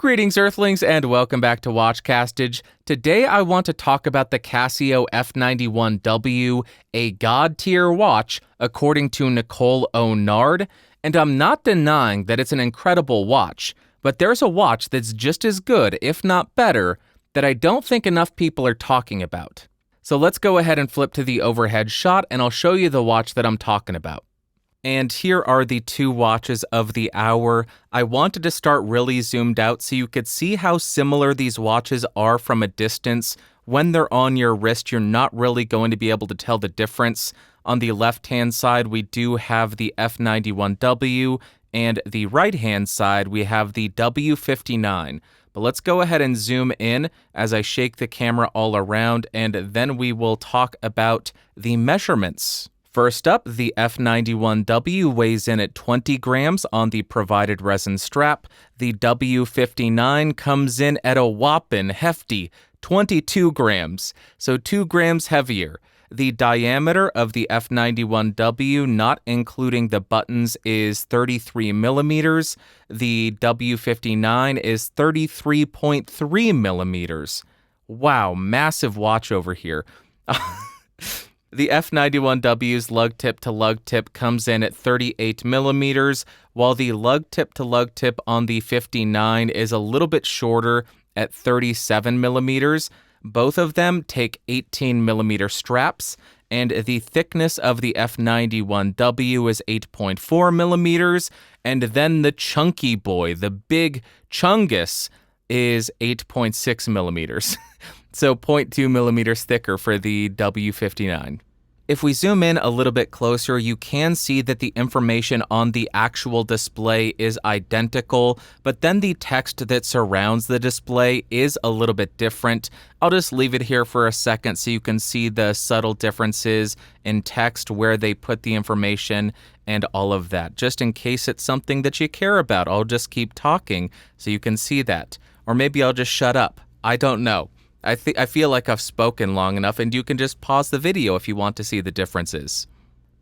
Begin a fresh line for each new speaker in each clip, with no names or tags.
Greetings, Earthlings, and welcome back to Watchcastage. Today I want to talk about the Casio F91w, a god-tier watch, according to Nicole O'Nard, and I'm not denying that it's an incredible watch, but there's a watch that's just as good, if not better, that I don't think enough people are talking about. So let's go ahead and flip to the overhead shot, and I'll show you the watch that I'm talking about. And here are the two watches of the hour. I wanted to start really zoomed out so you could see how similar these watches are from a distance. When they're on your wrist, you're not really going to be able to tell the difference. On the left-hand side, we do have the F91w, and the right-hand side, we have the W59. But let's go ahead and zoom in as I shake the camera all around, and then we will talk about the measurements. First up, the F91w weighs in at 20 grams on the provided resin strap. The W59 comes in at a whopping hefty 22 grams, so 2 grams heavier. The diameter of the F91w, not including the buttons, is 33 millimeters. The W59 is 33.3 millimeters. Wow, massive watch over here. The F91w's lug tip to lug tip comes in at 38 millimeters, while the lug tip to lug tip on the 59 is a little bit shorter at 37 millimeters. Both of them take 18 millimeter straps, and the thickness of the F91w is 8.4 millimeters, and then the chunky boy, the big chungus, is 8.6 millimeters. So 0.2 millimeters thicker for the W59. If we zoom in a little bit closer, you can see that the information on the actual display is identical, but then the text that surrounds the display is a little bit different. I'll just leave it here for a second so you can see the subtle differences in text, where they put the information and all of that. Just in case it's something that you care about, I'll just keep talking so you can see that. Or maybe I'll just shut up. I don't know. I feel like I've spoken long enough, and you can just pause the video if you want to see the differences.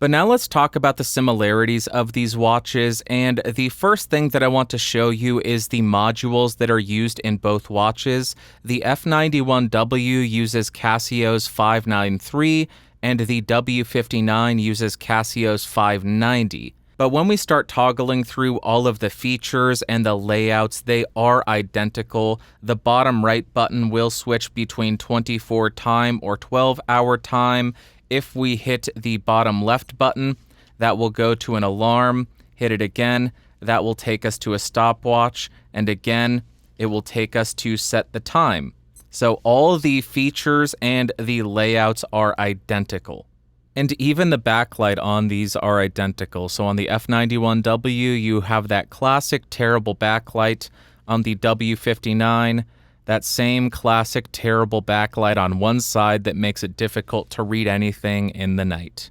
But now let's talk about the similarities of these watches, and the first thing that I want to show you is the modules that are used in both watches. The F91w uses Casio's 593, and the W59 uses Casio's 590. But when we start toggling through all of the features and the layouts, they are identical. The bottom right button will switch between 24 time or 12-hour time. If we hit the bottom left button, that will go to an alarm. Hit it again, that will take us to a stopwatch. And again, it will take us to set the time. So all the features and the layouts are identical. And even the backlight on these are identical. So on the F91w, you have that classic terrible backlight. On the W59, that same classic terrible backlight on one side that makes it difficult to read anything in the night.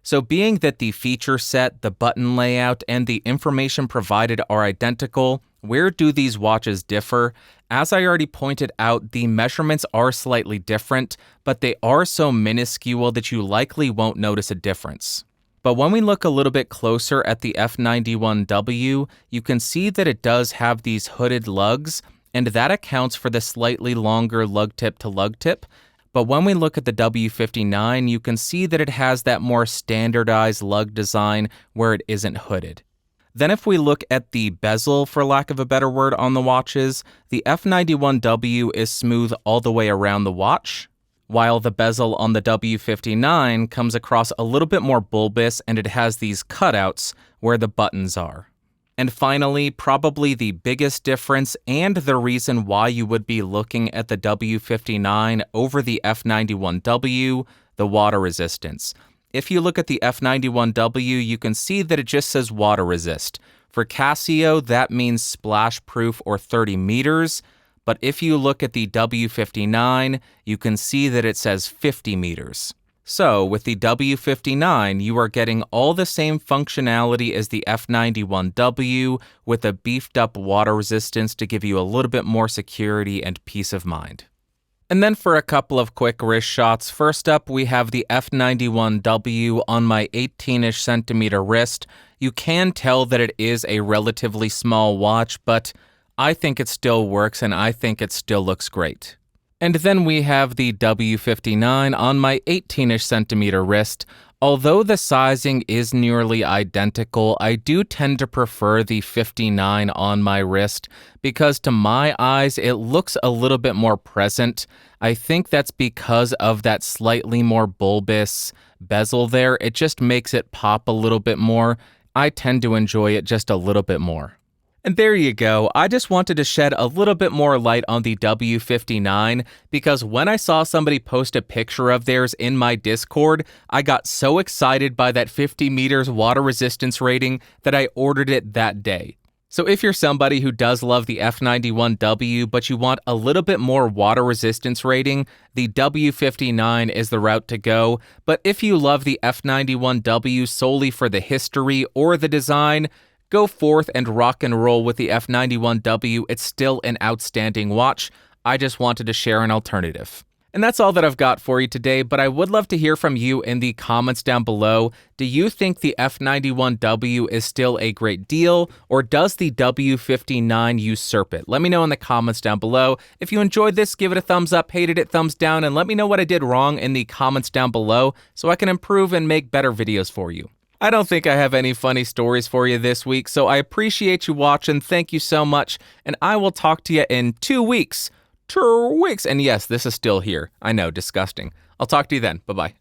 So being that the feature set, the button layout, and the information provided are identical, where do these watches differ? As I already pointed out, the measurements are slightly different, but they are so minuscule that you likely won't notice a difference. But when we look a little bit closer at the F91w, you can see that it does have these hooded lugs, and that accounts for the slightly longer lug tip to lug tip. But when we look at the W59, you can see that it has that more standardized lug design where it isn't hooded. Then if we look at the bezel, for lack of a better word, on the watches, the F91w is smooth all the way around the watch, while the bezel on the W59 comes across a little bit more bulbous, and it has these cutouts where the buttons are. And finally, probably the biggest difference and the reason why you would be looking at the W59 over the F91w, the water resistance. If you look at the F91w, you can see that it just says water resist. For Casio, that means splash proof or 30 meters. But if you look at the W59, you can see that it says 50 meters. So with the W59, you are getting all the same functionality as the F91w with a beefed up water resistance to give you a little bit more security and peace of mind. And then for a couple of quick wrist shots, first up we have the F91w on my 18-ish centimeter wrist. You can tell that it is a relatively small watch, but I think it still works and I think it still looks great. And then we have the W59 on my 18-ish centimeter wrist. Although the sizing is nearly identical, I do tend to prefer the 59 on my wrist because to my eyes, it looks a little bit more present. I think that's because of that slightly more bulbous bezel there. It just makes it pop a little bit more. I tend to enjoy it just a little bit more. And there you go. I just wanted to shed a little bit more light on the W59 because when I saw somebody post a picture of theirs in my Discord, I got so excited by that 50 meters water resistance rating that I ordered it that day. So if you're somebody who does love the F91w, but you want a little bit more water resistance rating, the W59 is the route to go. But if you love the F91w solely for the history or the design, go forth and rock and roll with the F91w. It's still an outstanding watch. I just wanted to share an alternative. And that's all that I've got for you today, but I would love to hear from you in the comments down below. Do you think the F91w is still a great deal, or does the W59 usurp it? Let me know in the comments down below. If you enjoyed this, give it a thumbs up, hated it, thumbs down, and let me know what I did wrong in the comments down below so I can improve and make better videos for you. I don't think I have any funny stories for you this week, so I appreciate you watching. Thank you so much, and I will talk to you in 2 weeks. 2 weeks. And yes, this is still here. I know, disgusting. I'll talk to you then. Bye-bye.